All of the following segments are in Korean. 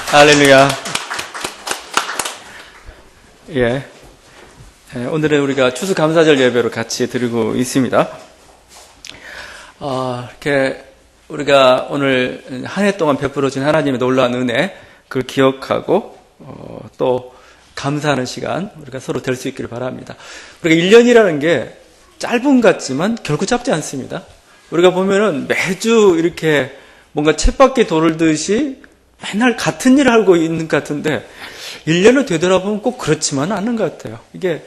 할렐루야. 예. 오늘은 우리가 추수감사절 예배로 같이 드리고 있습니다. 이렇게 우리가 오늘 한 해 동안 베풀어준 하나님의 놀라운 은혜, 그걸 기억하고, 또 감사하는 시간, 우리가 서로 될 수 있기를 바랍니다. 우리가 1년이라는 게 짧은 것 같지만 결코 짧지 않습니다. 우리가 보면은 매주 이렇게 뭔가 쳇바퀴 돌듯이 맨날 같은 일을 하고 있는 것 같은데 1년을 되돌아보면 꼭 그렇지만 않은 것 같아요. 이게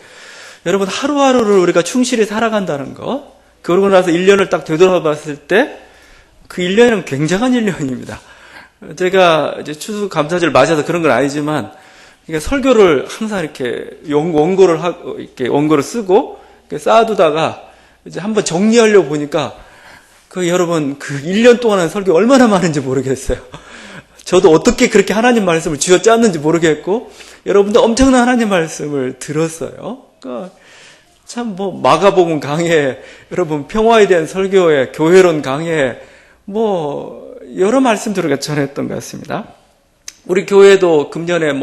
여러분 하루하루를 우리가 충실히 살아간다는 거, 그러고 나서 1년을 딱 되돌아봤을 때 그 1년은 굉장한 1년입니다. 제가 이제 추수감사절 맞아서 그런 건 아니지만 그러니까 설교를 항상 이렇게 원고를 하고 이렇게 원고를 쓰고 이렇게 쌓아두다가 이제 한번 정리하려고 보니까 여러분 그 1년 동안 한 설교 얼마나 많은지 모르겠어요. 저도 어떻게 그렇게 하나님 말씀을 쥐어짰는지 모르겠고, 여러분도 엄청난 하나님 말씀을 들었어요. 그러니까 참 마가복음 강해, 여러분 평화에 대한 설교에, 교회론 강해, 여러 말씀들을 전했던 것 같습니다. 우리 교회도 금년에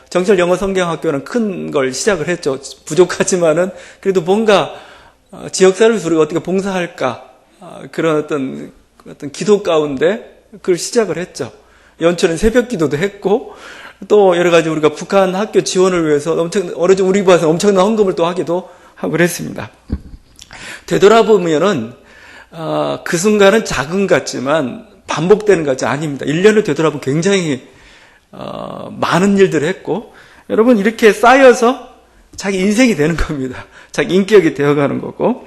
정철 영어 성경학교는 큰 걸 시작을 했죠. 부족하지만은 그래도 뭔가 지역사회에서 우리가 어떻게 봉사할까, 그런 어떤 기도 가운데 그걸 시작을 했죠. 연초는 새벽 기도도 했고, 또 여러 가지 우리가 북한 학교 지원을 위해서 어느 정도 우리 봐서 엄청난 헌금을 또 하기도 하고 그랬습니다. 되돌아보면은, 그 순간은 작은 것 같지만 반복되는 것 같지 아닙니다. 1년을 되돌아보면 굉장히, 많은 일들을 했고, 여러분 이렇게 쌓여서 자기 인생이 되는 겁니다. 자기 인격이 되어가는 거고,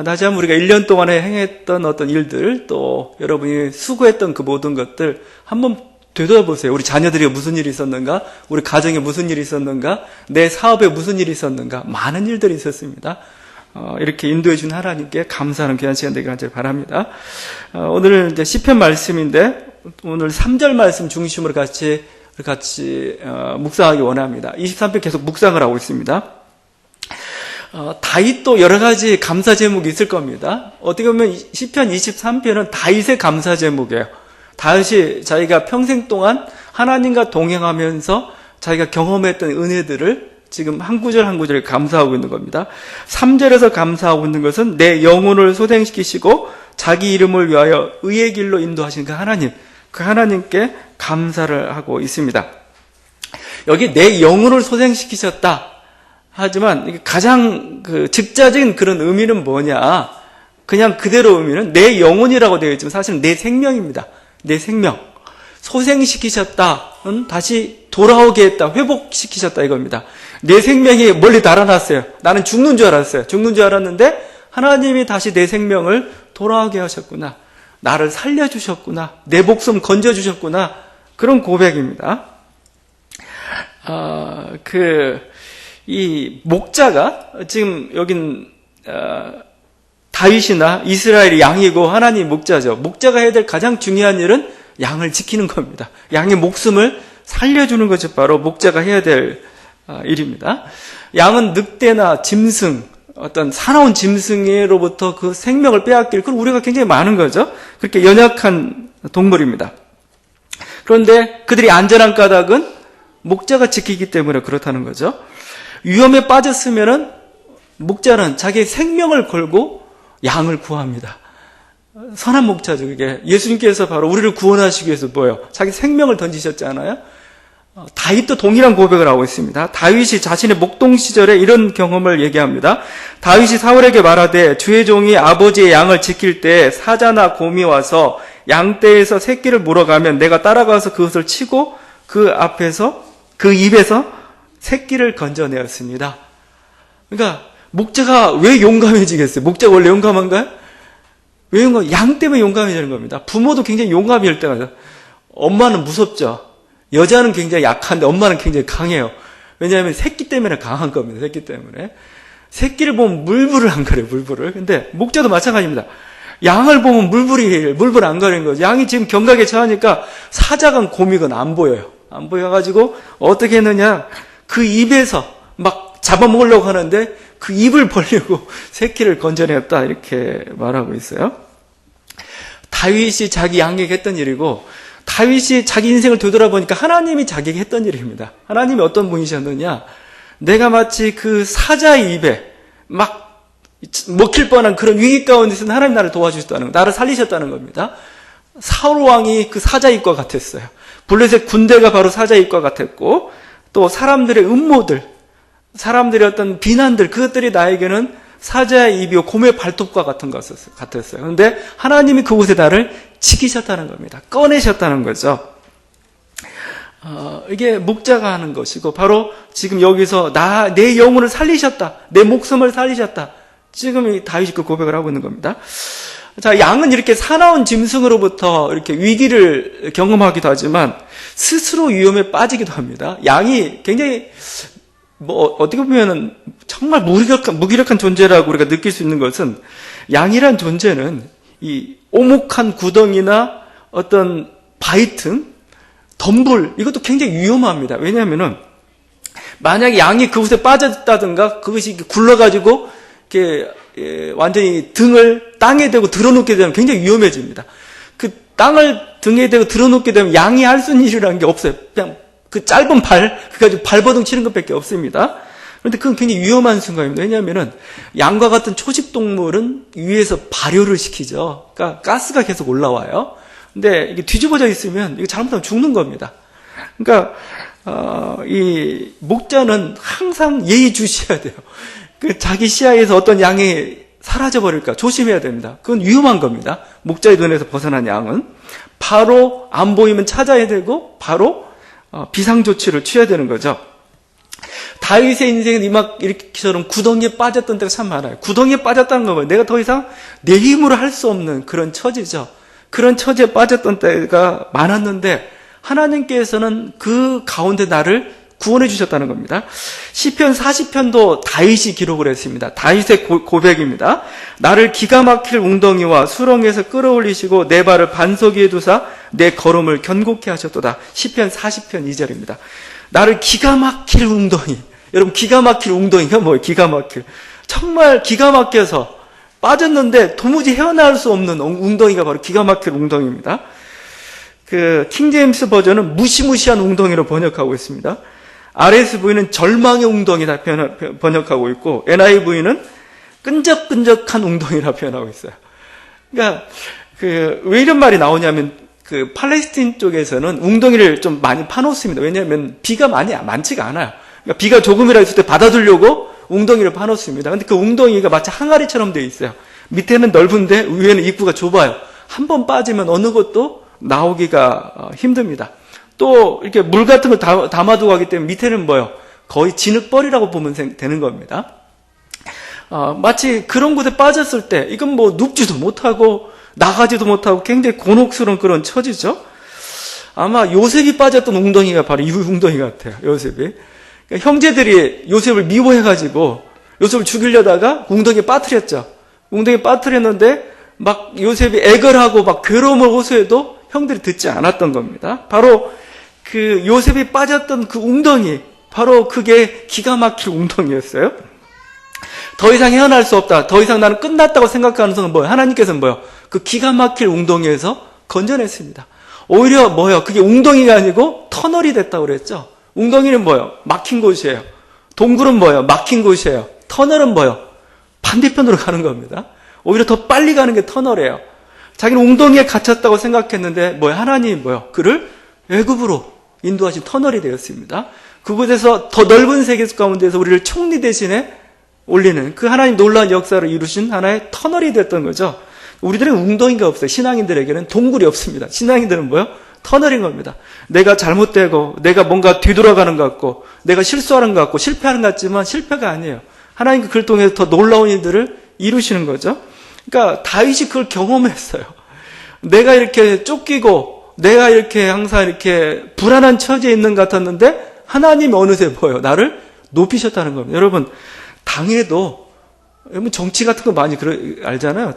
다시 한번 우리가 1년 동안에 행했던 어떤 일들, 또 여러분이 수고했던 그 모든 것들 한번 되돌아보세요. 우리 자녀들이 무슨 일이 있었는가? 우리 가정에 무슨 일이 있었는가? 내 사업에 무슨 일이 있었는가? 많은 일들이 있었습니다. 이렇게 인도해 준 하나님께 감사하는 귀한 시간 되기를 간절히 바랍니다. 오늘은 이제 시편 말씀인데, 오늘 3절 말씀 중심으로 같이 묵상하기 원합니다. 23편 계속 묵상을 하고 있습니다. 다윗도 여러 가지 감사 제목이 있을 겁니다. 어떻게 보면 시편 23편은 다윗의 감사 제목이에요. 다윗이 자기가 평생 동안 하나님과 동행하면서 자기가 경험했던 은혜들을 지금 한 구절 한 구절에 감사하고 있는 겁니다. 3절에서 감사하고 있는 것은 내 영혼을 소생시키시고 자기 이름을 위하여 의의 길로 인도하시는 그 하나님께 감사를 하고 있습니다. 여기 내 영혼을 소생시키셨다 하지만 가장 직자적인 그런 의미는 뭐냐? 그냥 그대로 의미는 내 영혼이라고 되어 있지만 사실은 내 생명입니다. 내 생명. 소생시키셨다는 다시 돌아오게 했다, 회복시키셨다 이겁니다. 내 생명이 멀리 달아났어요. 나는 죽는 줄 알았어요. 죽는 줄 알았는데 하나님이 다시 내 생명을 돌아오게 하셨구나. 나를 살려주셨구나. 내 목숨 건져주셨구나. 그런 고백입니다. 이 목자가 지금 여긴 다윗이나 이스라엘이 양이고 하나님 목자죠. 목자가 해야 될 가장 중요한 일은 양을 지키는 겁니다. 양의 목숨을 살려주는 것이 바로 목자가 해야 될 일입니다. 양은 늑대나 짐승, 어떤 사나운 짐승으로부터 그 생명을 빼앗길, 그건 우리가 굉장히 많은 거죠. 그렇게 연약한 동물입니다. 그런데 그들이 안전한 까닭은 목자가 지키기 때문에 그렇다는 거죠. 위험에 빠졌으면은 목자는 자기의 생명을 걸고 양을 구합니다. 선한 목자죠, 그게. 예수님께서 바로 우리를 구원하시기 위해서 자기 생명을 던지셨잖아요. 다윗도 동일한 고백을 하고 있습니다. 다윗이 자신의 목동 시절에 이런 경험을 얘기합니다. 다윗이 사울에게 말하되 주의 종이 아버지의 양을 지킬 때 사자나 곰이 와서 양떼에서 새끼를 물어가면 내가 따라가서 그것을 치고 그 입에서 새끼를 건져내었습니다. 그러니까 목자가 왜 용감해지겠어요? 목자가 원래 용감한가요? 왜 용감? 양 때문에 용감해지는 겁니다. 부모도 굉장히 용감할 때가 있어요. 엄마는 무섭죠. 여자는 굉장히 약한데 엄마는 굉장히 강해요. 왜냐하면 새끼 때문에 강한 겁니다. 새끼 때문에. 새끼를 보면 물불을 안 가려요. 물불을. 근데 목자도 마찬가지입니다. 양을 보면 물불 안 가리는 거죠. 양이 지금 경각에 처하니까 사자건 곰이건 안 보여요. 안 보여가지고 어떻게 했느냐? 그 입에서 막 잡아먹으려고 하는데 그 입을 벌리고 새끼를 건져냈다 이렇게 말하고 있어요. 다윗이 자기 양에게 했던 일이고, 다윗이 자기 인생을 되돌아보니까 하나님이 자기에게 했던 일입니다. 하나님이 어떤 분이셨느냐? 내가 마치 그 사자의 입에 막 먹힐 뻔한 그런 위기 가운데서 하나님 나를 도와주셨다는 거, 나를 살리셨다는 겁니다. 사울 왕이 그 사자의 입과 같았어요. 블레셋 군대가 바로 사자의 입과 같았고, 또 사람들의 음모들, 사람들의 어떤 비난들, 그것들이 나에게는 사자의 입이요 곰의 발톱과 같은 것 같았어요. 그런데 하나님이 그곳에 나를 지키셨다는 겁니다. 꺼내셨다는 거죠. 이게 목자가 하는 것이고, 바로 지금 여기서 내 영혼을 살리셨다, 내 목숨을 살리셨다, 지금 이 다윗이 그 고백을 하고 있는 겁니다. 자, 양은 이렇게 사나운 짐승으로부터 이렇게 위기를 경험하기도 하지만 스스로 위험에 빠지기도 합니다. 양이 굉장히 어떻게 보면은 정말 무기력한 존재라고 우리가 느낄 수 있는 것은, 양이란 존재는 이 오목한 구덩이나 어떤 바위 틈, 덤불, 이것도 굉장히 위험합니다. 왜냐하면은 만약에 양이 그곳에 빠졌다든가 그것이 굴러가지고 이렇게 완전히 등을 땅에 대고 들어놓게 되면 굉장히 위험해집니다. 그 땅을 등에 대고 들어놓게 되면 양이 할 수 있는 일이라는 게 없어요. 그냥 그 짧은 그래가지고 발버둥 치는 것밖에 없습니다. 그런데 그건 굉장히 위험한 순간입니다. 왜냐하면은 양과 같은 초식 동물은 위에서 발효를 시키죠. 그러니까 가스가 계속 올라와요. 근데 이게 뒤집어져 있으면 이거 잘못하면 죽는 겁니다. 그러니까 이 목자는 항상 예의주시해야 돼요. 그 자기 시야에서 어떤 양이 사라져 버릴까 조심해야 됩니다. 그건 위험한 겁니다. 목자의 눈에서 벗어난 양은 바로 안 보이면 찾아야 되고 바로 비상조치를 취해야 되는 거죠. 다윗의 인생은 이처럼 구덩이에 빠졌던 때가 참 많아요. 구덩이에 빠졌다는 건 내가 더 이상 내 힘으로 할 수 없는 그런 처지죠. 그런 처지에 빠졌던 때가 많았는데 하나님께서는 그 가운데 나를 구원해 주셨다는 겁니다. 시편 40편도 다윗이 기록을 했습니다. 다윗의 고백입니다. 나를 기가 막힐 웅덩이와 수렁에서 끌어올리시고 내 발을 반석 위에 두사 내 걸음을 견고케 하셨도다. 시편 40편 2절입니다. 나를 기가 막힐 웅덩이. 여러분, 기가 막힐 웅덩이가 뭐예요? 기가 막힐. 정말 기가 막혀서 빠졌는데 도무지 헤어나올 수 없는 웅덩이가 바로 기가 막힐 웅덩이입니다. 그 킹제임스 버전은 무시무시한 웅덩이로 번역하고 있습니다. RSV는 절망의 웅덩이다 번역하고 있고, NIV는 끈적끈적한 웅덩이라 표현하고 있어요. 그러니까 왜 이런 말이 나오냐면 그 팔레스틴 쪽에서는 웅덩이를 좀 많이 파놓습니다. 왜냐하면 비가 많지가 않아요. 그러니까 비가 조금이라도 있을 때 받아두려고 웅덩이를 파놓습니다. 근데 그 웅덩이가 마치 항아리처럼 되어 있어요. 밑에는 넓은데 위에는 입구가 좁아요. 한 번 빠지면 어느 것도 나오기가 힘듭니다. 또 이렇게 물 같은 걸 담아두고 하기 때문에 밑에는 뭐예요? 거의 진흙벌이라고 보면 되는 겁니다. 마치 그런 곳에 빠졌을 때 이건 뭐 눕지도 못하고 나가지도 못하고 굉장히 곤혹스러운 그런 처지죠. 아마 요셉이 빠졌던 웅덩이가 바로 이 웅덩이 같아요. 요셉이. 그러니까 형제들이 요셉을 미워해가지고 요셉을 죽이려다가 웅덩이에 빠뜨렸죠. 웅덩이에 빠뜨렸는데 막 요셉이 애걸하고 막 괴로움을 호소해도 형들이 듣지 않았던 겁니다. 바로 그 요셉이 빠졌던 그 웅덩이, 바로 그게 기가 막힐 웅덩이였어요. 더 이상 헤어날 수 없다. 더 이상 나는 끝났다고 생각하는 순간 뭐예요? 하나님께서는 뭐예요? 그 기가 막힐 웅덩이에서 건져냈습니다. 오히려 뭐예요? 그게 웅덩이가 아니고 터널이 됐다고 그랬죠. 웅덩이는 뭐예요? 막힌 곳이에요. 동굴은 뭐예요? 막힌 곳이에요. 터널은 뭐예요? 반대편으로 가는 겁니다. 오히려 더 빨리 가는 게 터널이에요. 자기는 웅덩이에 갇혔다고 생각했는데 뭐예요? 하나님이 뭐예요? 그를 애굽으로 인도하신 터널이 되었습니다. 그곳에서 더 넓은 세계 가운데서 우리를 총리 대신에 올리는 그 하나님 놀라운 역사를 이루신 하나의 터널이 됐던 거죠. 우리들은 웅덩이가 없어요. 신앙인들에게는 동굴이 없습니다. 신앙인들은 뭐예요? 터널인 겁니다. 내가 잘못되고 내가 뭔가 뒤돌아가는 것 같고 내가 실수하는 것 같고 실패하는 것 같지만 실패가 아니에요. 하나님께 그걸 통해서 더 놀라운 일들을 이루시는 거죠. 그러니까 다윗이 그걸 경험했어요. 내가 이렇게 쫓기고 내가 이렇게 항상 이렇게 불안한 처지에 있는 것 같았는데 하나님이 어느새 뭐예요? 나를 높이셨다는 겁니다. 여러분, 당해도 정치 같은 거 많이 알잖아요.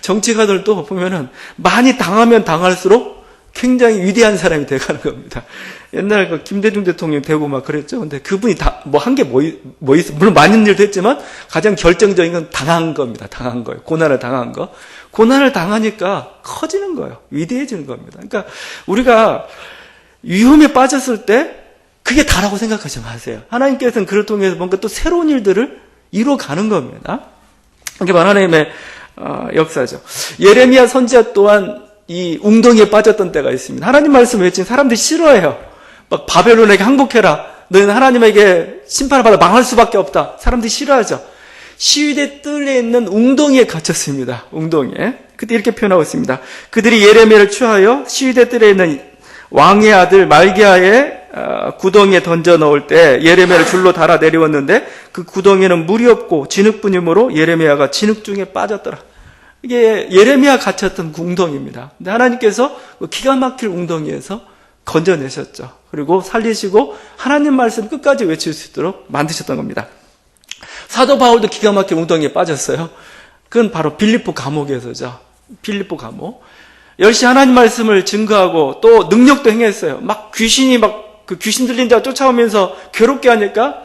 정치가들도 보면은 많이 당하면 당할수록 굉장히 위대한 사람이 돼가는 겁니다. 옛날 그 김대중 대통령 되고 막 그랬죠. 근데 그분이 한 게 뭐 있어. 물론 많은 일도 했지만 가장 결정적인 건 당한 겁니다. 당한 거예요. 고난을 당한 거. 고난을 당하니까 커지는 거예요. 위대해지는 겁니다. 그러니까 우리가 위험에 빠졌을 때 그게 다라고 생각하지 마세요. 하나님께서는 그를 통해서 뭔가 또 새로운 일들을 이루어가는 겁니다. 이게 바로 하나님의 역사죠. 예레미야 선지자 또한 이 웅덩이에 빠졌던 때가 있습니다. 하나님 말씀을 외친 사람들이 싫어해요. 막 바벨론에게 항복해라. 너희는 하나님에게 심판을 받아 망할 수밖에 없다. 사람들이 싫어하죠. 시위대 뜰에 있는 웅덩이에 갇혔습니다. 웅덩이에. 그때 이렇게 표현하고 있습니다. 그들이 예레미야를 취하여 시위대 뜰에 있는 왕의 아들 말기야의 구덩이에 던져 넣을 때 예레미야를 줄로 달아 내려왔는데 그 구덩이에는 물이 없고 진흙뿐이므로 예레미야가 진흙 중에 빠졌더라. 이게 예레미야 갇혔던 웅덩이입니다. 근데 하나님께서 기가 막힐 웅덩이에서 건져내셨죠. 그리고 살리시고 하나님 말씀 끝까지 외칠 수 있도록 만드셨던 겁니다. 사도 바울도 기가 막힌 웅덩이에 빠졌어요. 그건 바로 빌립보 감옥에서죠. 빌립보 감옥. 열심히 하나님 말씀을 증거하고 또 능력도 행했어요. 막 귀신이 그 귀신 들린 자 쫓아오면서 괴롭게 하니까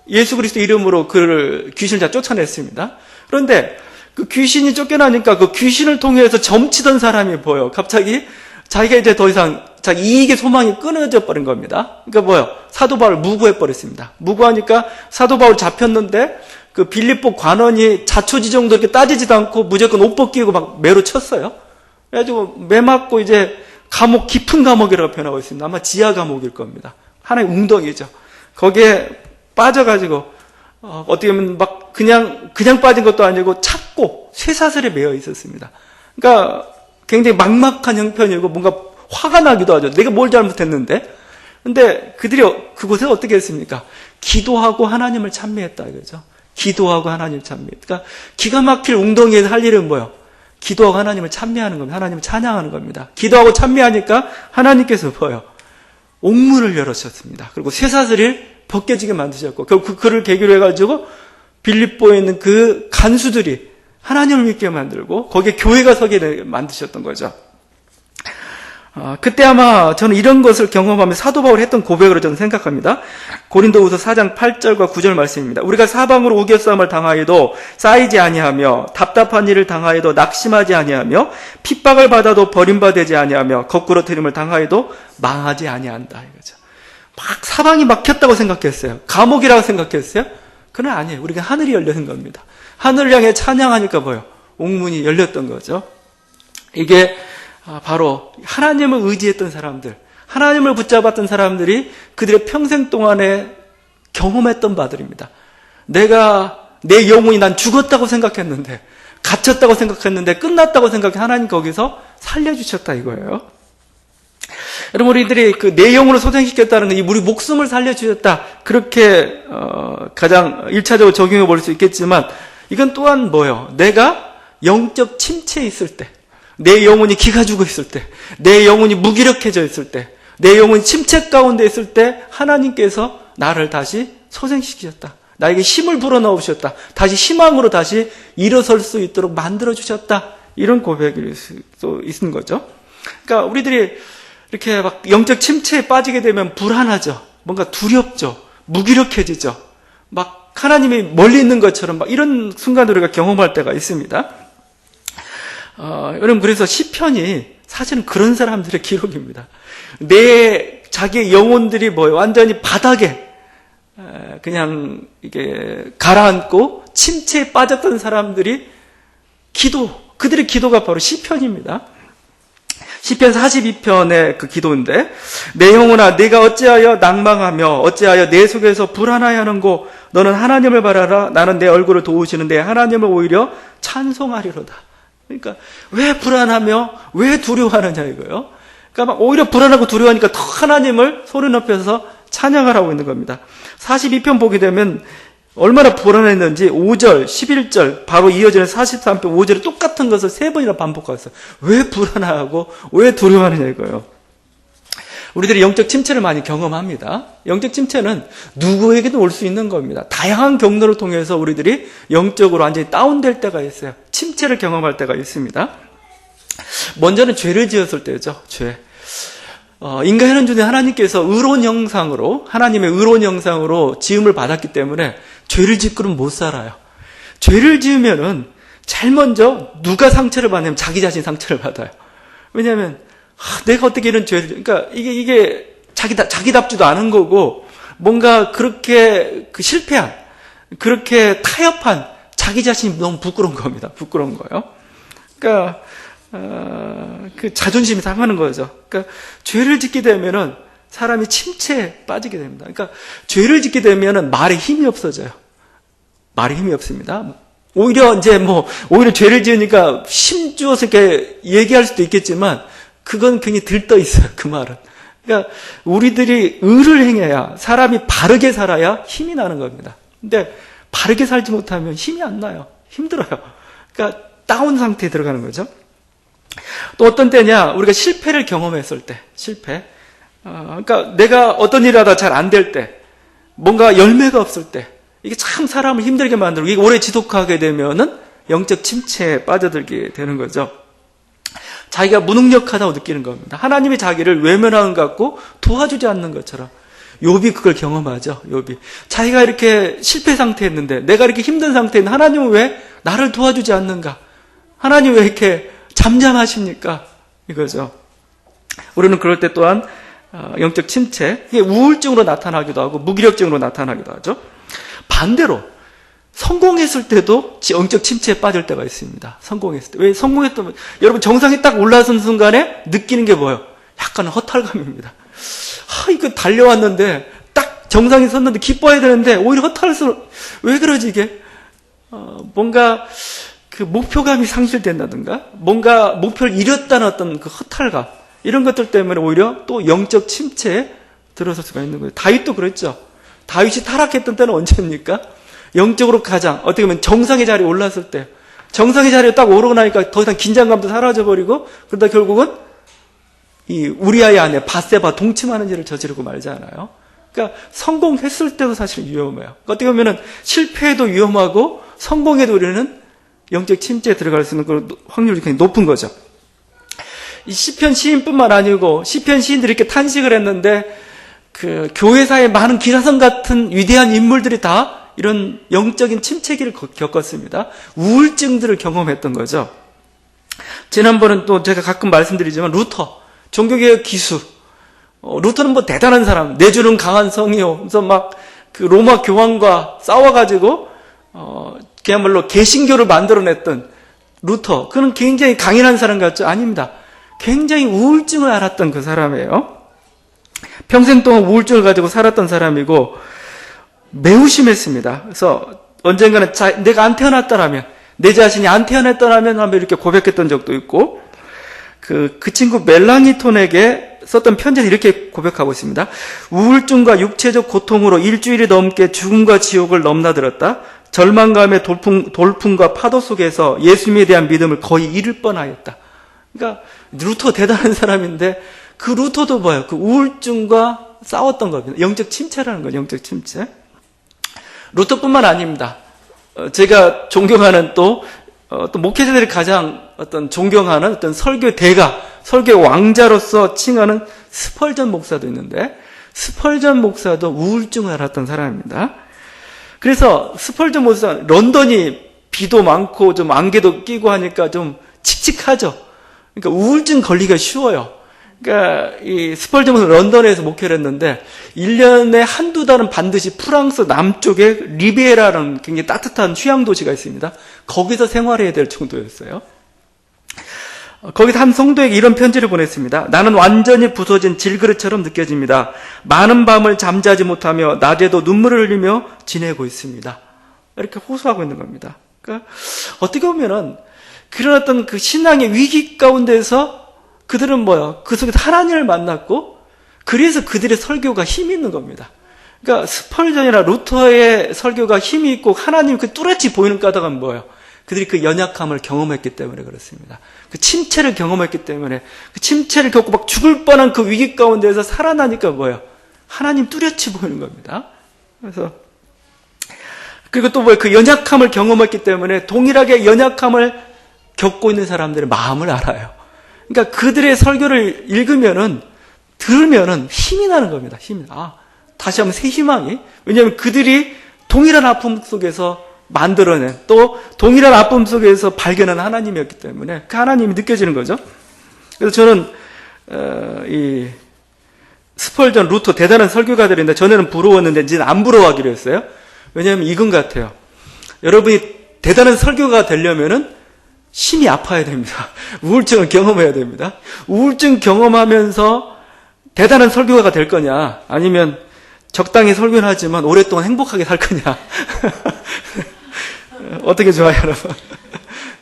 예수 그리스도 이름으로 그를 귀신을 다 쫓아냈습니다. 그런데 그 귀신이 쫓겨나니까 그 귀신을 통해서 점치던 사람이 보여. 갑자기 자기가 이제 더 이상 자기 이익의 소망이 끊어져 버린 겁니다. 그러니까 뭐요? 사도 바울을 무고해 버렸습니다. 무고하니까 사도 바울 잡혔는데 그 빌립보 관원이 자초지종도 이렇게 따지지도 않고 무조건 옷 벗기고 막 매로 쳤어요. 그래가지고 매 맞고 이제 감옥, 깊은 감옥이라고 표현하고 있습니다. 아마 지하 감옥일 겁니다. 하나의 웅덩이죠. 거기에 빠져가지고 어떻게 보면 막 그냥 빠진 것도 아니고 찾고 쇠사슬에 매여 있었습니다. 그러니까 굉장히 막막한 형편이고 뭔가 화가 나기도 하죠. 내가 뭘 잘못했는데. 근데 그들이 그곳에 어떻게 했습니까? 기도하고 하나님을 찬미했다 이거죠. 기도하고 하나님을 찬미. 그러니까 기가 막힐 웅덩이에서 할 일은 뭐예요? 기도하고 하나님을 찬미하는 겁니다. 하나님을 찬양하는 겁니다. 기도하고 찬미하니까 하나님께서 뭐예요? 옥문을 열어주셨습니다. 그리고 쇠사슬을 벗겨지게 만드셨고 결국 그를 계기로 해가지고 빌립보에 있는 그 간수들이 하나님을 믿게 만들고 거기에 교회가 서게 만드셨던 거죠. 그때 아마 저는 이런 것을 경험하며 사도 바울이 했던 고백으로 저는 생각합니다. 고린도후서 4장 8절과 9절 말씀입니다. 우리가 사방으로 우겨싸움을 당하여도 쌓이지 아니하며 답답한 일을 당하여도 낙심하지 아니하며 핍박을 받아도 버림받지 아니하며 거꾸로 트림을 당하여도 망하지 아니한다 이거죠. 막 사방이 막혔다고 생각했어요. 감옥이라고 생각했어요. 그건 아니에요. 우리가 하늘이 열리는 겁니다. 하늘을 향해 찬양하니까 뭐예요? 옥문이 열렸던 거죠. 이게 바로 하나님을 의지했던 사람들, 하나님을 붙잡았던 사람들이 그들의 평생 동안에 경험했던 바들입니다. 내 영혼이 난 죽었다고 생각했는데, 갇혔다고 생각했는데, 끝났다고 생각해 하나님 거기서 살려주셨다 이거예요. 여러분, 우리들이 내 영혼을 소생시켰다는 건 우리 목숨을 살려주셨다. 그렇게 가장 1차적으로 적용해 볼 수 있겠지만, 이건 또한 뭐예요? 내가 영적 침체에 있을 때, 내 영혼이 기가 죽어 있을 때, 내 영혼이 무기력해져 있을 때, 내 영혼이 침체 가운데 있을 때 하나님께서 나를 다시 소생시키셨다. 나에게 힘을 불어넣으셨다. 다시 희망으로 다시 일어설 수 있도록 만들어주셨다. 이런 고백일 수 있는 거죠. 그러니까 우리들이 이렇게 막 영적 침체에 빠지게 되면 불안하죠. 뭔가 두렵죠. 무기력해지죠. 막 하나님이 멀리 있는 것처럼 막 이런 순간을 우리가 경험할 때가 있습니다. 여러분, 그래서 시편이 사실은 그런 사람들의 기록입니다. 자기의 영혼들이 뭐예요? 완전히 바닥에 그냥 이게 가라앉고 침체에 빠졌던 사람들이 그들의 기도가 바로 시편입니다. 시편 42편의 그 기도인데, 내 영혼아 내가 어찌하여 낭망하며 어찌하여 내 속에서 불안하여 하는고 너는 하나님을 바라라. 나는 내 얼굴을 도우시는데 하나님을 오히려 찬송하리로다. 그러니까 왜 불안하며 왜 두려워하느냐 이거예요. 그러니까 막 오히려 불안하고 두려워하니까 더 하나님을 소리 높여서 찬양을 하고 있는 겁니다. 42편 보게 되면 얼마나 불안했는지 5절, 11절 바로 이어지는 43편 5절에 똑같은 것을 3번이나 반복하고 있어요. 왜 불안하고 왜 두려워하느냐 이거예요. 우리들이 영적 침체를 많이 경험합니다. 영적 침체는 누구에게도 올 수 있는 겁니다. 다양한 경로를 통해서 우리들이 영적으로 완전히 다운될 때가 있어요. 침체를 경험할 때가 있습니다. 먼저는 죄를 지었을 때죠. 죄. 인간의 존재 하나님께서 의로운 형상으로, 하나님의 의로운 형상으로 지음을 받았기 때문에 죄를 짓고는 못 살아요. 죄를 지으면은 제일 먼저 누가 상처를 받냐면 자기 자신 상처를 받아요. 왜냐하면 내가 어떻게 이런 죄를, 그러니까 이게 자기답지도 않은 거고, 뭔가 그렇게 실패한, 그렇게 타협한 자기 자신이 너무 부끄러운 겁니다. 부끄러운 거예요. 그러니까 그 자존심이 상하는 거죠. 그러니까 죄를 짓게 되면은 사람이 침체에 빠지게 됩니다. 그러니까 죄를 짓게 되면은 말에 힘이 없어져요. 말에 힘이 없습니다. 오히려 오히려 죄를 지으니까 힘주어서 이렇게 얘기할 수도 있겠지만 그건 굉장히 들떠 있어요. 그 말은. 그러니까 우리들이 의를 행해야, 사람이 바르게 살아야 힘이 나는 겁니다. 근데 바르게 살지 못하면 힘이 안 나요. 힘들어요. 그러니까 다운 상태에 들어가는 거죠. 또 어떤 때냐, 우리가 실패를 경험했을 때, 실패. 그러니까 내가 어떤 일을 하다 잘 안 될 때, 뭔가 열매가 없을 때, 이게 참 사람을 힘들게 만들고, 이게 오래 지속하게 되면은 영적 침체에 빠져들게 되는 거죠. 자기가 무능력하다고 느끼는 겁니다. 하나님이 자기를 외면하는 것 같고 도와주지 않는 것처럼. 욥이 그걸 경험하죠. 욥이. 자기가 이렇게 실패 상태였는데, 내가 이렇게 힘든 상태인데 하나님은 왜 나를 도와주지 않는가? 하나님 왜 이렇게 잠잠하십니까? 이거죠. 우리는 그럴 때 또한 영적 침체, 이게 우울증으로 나타나기도 하고 무기력증으로 나타나기도 하죠. 반대로 성공했을 때도 영적 침체에 빠질 때가 있습니다. 성공했을 때. 왜 성공했다면, 여러분 정상에 딱 올라선 순간에 느끼는 게 뭐예요? 약간은 허탈감입니다. 이거 달려왔는데 딱 정상에 섰는데 기뻐해야 되는데 오히려 허탈스러워. 왜 그러지 이게? 뭔가 그 목표감이 상실된다든가, 뭔가 목표를 잃었다는 어떤 그 허탈감, 이런 것들 때문에 오히려 또 영적 침체에 들어설 수가 있는 거예요. 다윗도 그랬죠. 다윗이 타락했던 때는 언제입니까? 영적으로 가장 어떻게 보면 정상의 자리에 올랐을 때, 정상의 자리에 딱 오르고 나니까 더 이상 긴장감도 사라져버리고, 그러다 결국은 이 우리아의 아내 바세바 동침하는 일을 저지르고 말잖아요. 그러니까 성공했을 때도 사실 위험해요. 그러니까 어떻게 보면은 실패해도 위험하고 성공해도 우리는 영적 침체에 들어갈 수 있는 확률이 굉장히 높은 거죠. 이 시편 시인뿐만 아니고 시편 시인들이 이렇게 탄식을 했는데 그 교회사의 많은 기라성 같은 위대한 인물들이 다 이런 영적인 침체기를 겪었습니다. 우울증들을 경험했던 거죠. 지난번은 또 제가 가끔 말씀드리지만 루터, 종교개혁 기수, 루터는 대단한 사람, 내주는 강한 성이요. 그래서 막 그 로마 교황과 싸워가지고 그야말로 개신교를 만들어냈던 루터, 그는 굉장히 강인한 사람 같죠? 아닙니다. 굉장히 우울증을 앓았던 그 사람이에요. 평생 동안 우울증을 가지고 살았던 사람이고 매우 심했습니다. 그래서 언젠가는 내가 안 태어났더라면, 내 자신이 안 태어났더라면 하며 이렇게 고백했던 적도 있고, 그 친구 멜라니톤에게 썼던 편지에서 이렇게 고백하고 있습니다. 우울증과 육체적 고통으로 일주일이 넘게 죽음과 지옥을 넘나들었다. 절망감의 돌풍과 파도 속에서 예수님에 대한 믿음을 거의 잃을 뻔하였다. 그러니까 루터 대단한 사람인데 그 루터도 뭐예요? 그 우울증과 싸웠던 겁니다. 영적 침체라는 거예요. 영적 침체. 루터뿐만 아닙니다. 제가 존경하는 또 목회자들이 가장 존경하는 설교 대가, 설교 왕자로서 칭하는 스펄전 목사도 있는데, 스펄전 목사도 우울증을 앓았던 사람입니다. 그래서 스펄전 목사, 런던이 비도 많고 좀 안개도 끼고 하니까 좀 칙칙하죠. 그러니까 우울증 걸리기가 쉬워요. 그러니까 이 스펄전 목사 런던에서 목회를 했는데 1년에 한두 달은 반드시 프랑스 남쪽에 리베라라는 굉장히 따뜻한 휴양 도시가 있습니다. 거기서 생활해야 될 정도였어요. 거기서 한 성도에게 이런 편지를 보냈습니다. 나는 완전히 부서진 질그릇처럼 느껴집니다. 많은 밤을 잠자지 못하며 낮에도 눈물을 흘리며 지내고 있습니다. 이렇게 호소하고 있는 겁니다. 그러니까 어떻게 보면은 그런 어떤 그 신앙의 위기 가운데서 그들은 뭐야? 그 속에서 하나님을 만났고, 그래서 그들의 설교가 힘이 있는 겁니다. 그러니까 스펄전이나 루터의 설교가 힘이 있고 하나님 그 뚜렷이 보이는 까닭은 뭐예요? 그들이 그 연약함을 경험했기 때문에 그렇습니다. 그 침체를 경험했기 때문에, 그 침체를 겪고 막 죽을 뻔한 그 위기 가운데에서 살아나니까 뭐예요? 하나님 뚜렷이 보이는 겁니다. 그래서 그리고 또 뭐예요? 그 연약함을 경험했기 때문에 동일하게 연약함을 겪고 있는 사람들의 마음을 알아요. 그러니까 그들의 설교를 읽으면은 들으면은 힘이 나는 겁니다. 힘이. 다시 한번 새 희망이. 왜냐하면 그들이 동일한 아픔 속에서 만들어낸, 또 동일한 아픔 속에서 발견한 하나님이었기 때문에 그 하나님이 느껴지는 거죠. 그래서 저는 이 스펄전, 루터 대단한 설교가들인데 전에는 부러웠는데 이제는 안 부러워하기로 했어요. 왜냐하면 이건 같아요. 여러분이 대단한 설교가 되려면은 심히 아파야 됩니다. 우울증을 경험해야 됩니다. 우울증 경험하면서 대단한 설교가가 될 거냐, 아니면 적당히 설교는 하지만 오랫동안 행복하게 살 거냐. 어떻게 좋아요, 여러분?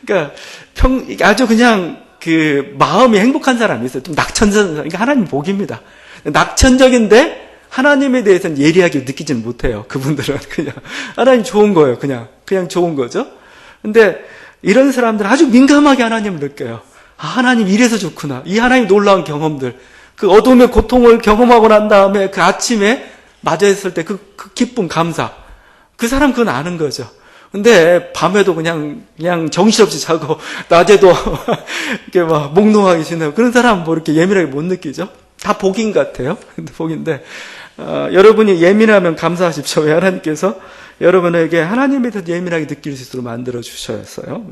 그러니까 아주 그냥 그 마음이 행복한 사람이 있어요. 좀 낙천적, 그러니까 하나님 복입니다. 낙천적인데 하나님에 대해서는 예리하게 느끼지는 못해요. 그분들은 그냥 하나님 좋은 거예요. 그냥 좋은 거죠. 근데 이런 사람들은 아주 민감하게 하나님을 느껴요. 하나님 이래서 좋구나. 이 하나님 놀라운 경험들, 그 어둠의 고통을 경험하고 난 다음에 그 아침에 맞이했을 때 그 기쁨, 감사, 그 사람 그건 아는 거죠. 근데 밤에도 그냥 정신없이 자고 낮에도 이렇게 막 몽롱하게 지내고 그런 사람은 뭐 이렇게 예민하게 못 느끼죠. 다 복인 같아요. 복인데 여러분이 예민하면 감사하십시오. 왜 하나님께서 여러분에게 하나님에 대해서 예민하게 느낄 수 있도록 만들어 주셨어요.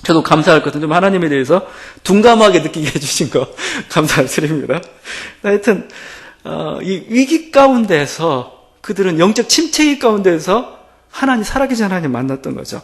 저도 감사할 것은 좀 하나님에 대해서 둔감하게 느끼게 해주신 거 감사드립니다. 하여튼 이 위기 가운데서 그들은 영적 침체기 가운데서 살아계신 하나님 만났던 거죠.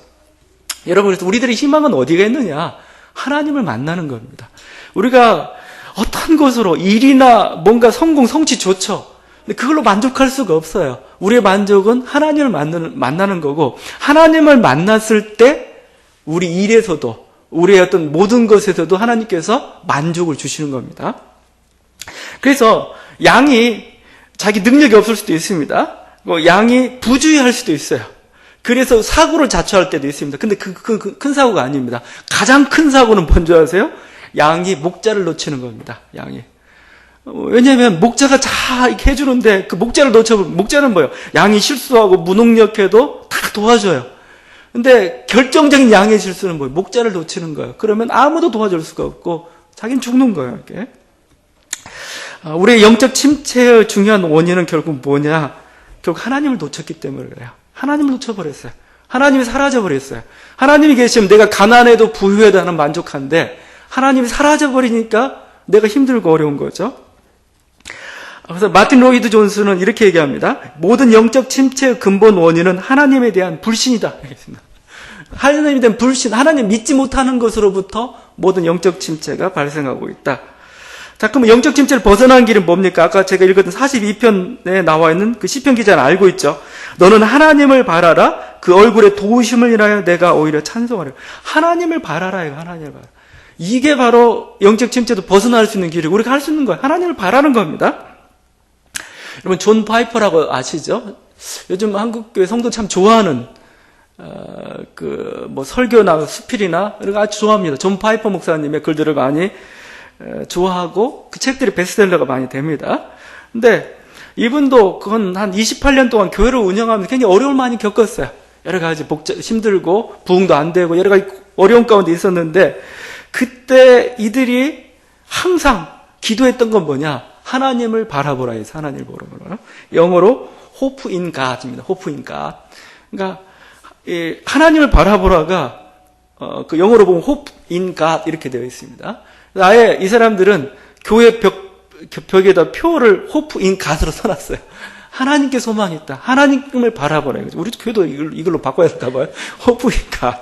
여러분, 그래서 우리들의 희망은 어디가 있느냐? 하나님을 만나는 겁니다. 우리가 어떤 것으로 일이나 뭔가 성공, 성취 좋죠. 근데 그걸로 만족할 수가 없어요. 우리의 만족은 하나님을 만나는 거고, 하나님을 만났을 때 우리 일에서도, 우리의 어떤 모든 것에서도 하나님께서 만족을 주시는 겁니다. 그래서 양이 자기 능력이 없을 수도 있습니다. 양이 부주의할 수도 있어요. 그래서 사고를 자초할 때도 있습니다. 근데 큰 사고가 아닙니다. 가장 큰 사고는 뭔지 아세요? 양이 목자를 놓치는 겁니다. 양이. 왜냐하면 목자가 다 해주는데 그 목자를 놓쳐버리면, 목자는 뭐예요? 양이 실수하고 무능력해도 다 도와줘요. 근데 결정적인 양의 실수는 뭐예요? 목자를 놓치는 거예요. 그러면 아무도 도와줄 수가 없고 자기는 죽는 거예요. 이렇게. 우리의 영적 침체의 중요한 원인은 결국 뭐냐? 결국 하나님을 놓쳤기 때문에 그래요. 하나님을 놓쳐버렸어요. 하나님이 사라져버렸어요. 하나님이 계시면 내가 가난해도 부유해도 하는 만족한데 하나님이 사라져버리니까 내가 힘들고 어려운 거죠. 그래서 마틴 로이드 존스는 이렇게 얘기합니다. 모든 영적 침체의 근본 원인은 하나님에 대한 불신이다. 하나님에 대한 불신, 하나님 믿지 못하는 것으로부터 모든 영적 침체가 발생하고 있다. 자, 그럼 영적 침체를 벗어난 길은 뭡니까? 아까 제가 읽었던 42편에 나와 있는 그 시편 기자는 알고 있죠. 너는 하나님을 바라라. 그 얼굴에 도우심을 인하여 내가 오히려 찬송하려. 하나님을 바라라요. 하나님을 바라. 이게 바로 영적 침체도 벗어날 수 있는 길이고 우리가 할 수 있는 거예요. 하나님을 바라는 겁니다. 여러분 존 파이퍼라고 아시죠? 요즘 한국교회 성도 참 좋아하는 설교나 수필이나 이런 거 아주 좋아합니다. 존 파이퍼 목사님의 글들을 많이 좋아하고 그 책들이 베스트셀러가 많이 됩니다. 근데 이분도 그건 한 28년 동안 교회를 운영하면서 굉장히 어려움을 많이 겪었어요. 여러 가지 힘들고 부흥도 안 되고 여러 가지 어려움 가운데 있었는데 그때 이들이 항상 기도했던 건 뭐냐? 하나님을 바라보라 해서 하나님을 바라보라. 영어로 hope in God입니다. hope in God. 그러니까 하나님을 바라보라가 그 영어로 보면 hope in God 이렇게 되어 있습니다. 아예 이 사람들은 교회 벽에다 표를 hope in God으로 써놨어요. 하나님께 소망이 있다. 하나님을 바라보라. 우리 교회도 이걸로 바꿔야 될까 봐요. hope in God.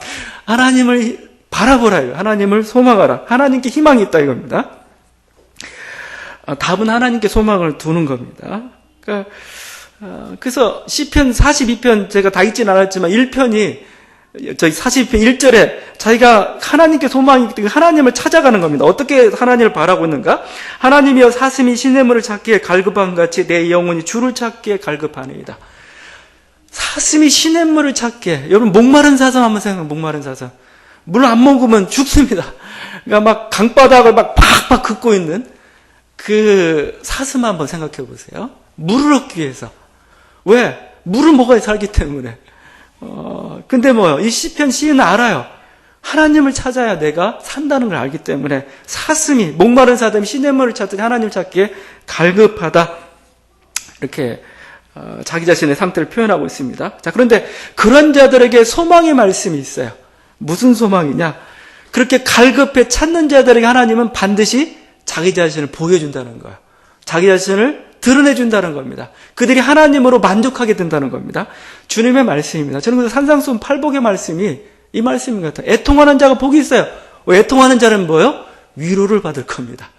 하나님을 바라보라. 하나님을 소망하라. 하나님께 희망이 있다 이겁니다. 답은 하나님께 소망을 두는 겁니다. 그러니까 그래서 시편 42편 제가 다 읽진 않았지만 1편이 저희 42편 1절에 자기가 하나님께 소망이 있기 때문에 하나님을 찾아가는 겁니다. 어떻게 하나님을 바라고 있는가? 하나님이여 사슴이 시냇물을 찾기에 갈급한 같이 내 영혼이 주를 찾기에 갈급하니이다. 사슴이 시냇물을 찾기에, 여러분 목마른 사슴 한번 생각해요. 목마른 사슴. 물 안 먹으면 죽습니다. 그러니까 막 강바닥을 막 팍팍 긋고 있는 그 사슴 한번 생각해 보세요. 물을 얻기 위해서. 왜? 물을 먹어야 살기 때문에. 근데 뭐요? 이 시편 시인은 알아요. 하나님을 찾아야 내가 산다는 걸 알기 때문에 사슴이, 목마른 사람이 시냇물을 찾듯이 하나님을 찾기에 갈급하다. 이렇게 자기 자신의 상태를 표현하고 있습니다. 자, 그런데 그런 자들에게 소망의 말씀이 있어요. 무슨 소망이냐? 그렇게 갈급해 찾는 자들에게 하나님은 반드시 자기 자신을 보여준다는 거예요. 자기 자신을 드러내준다는 겁니다. 그들이 하나님으로 만족하게 된다는 겁니다. 주님의 말씀입니다. 저는 그래서 산상수훈 8복의 말씀이 이 말씀인 것 같아요. 애통하는 자가 복이 있어요. 애통하는 자는 뭐예요? 위로를 받을 겁니다.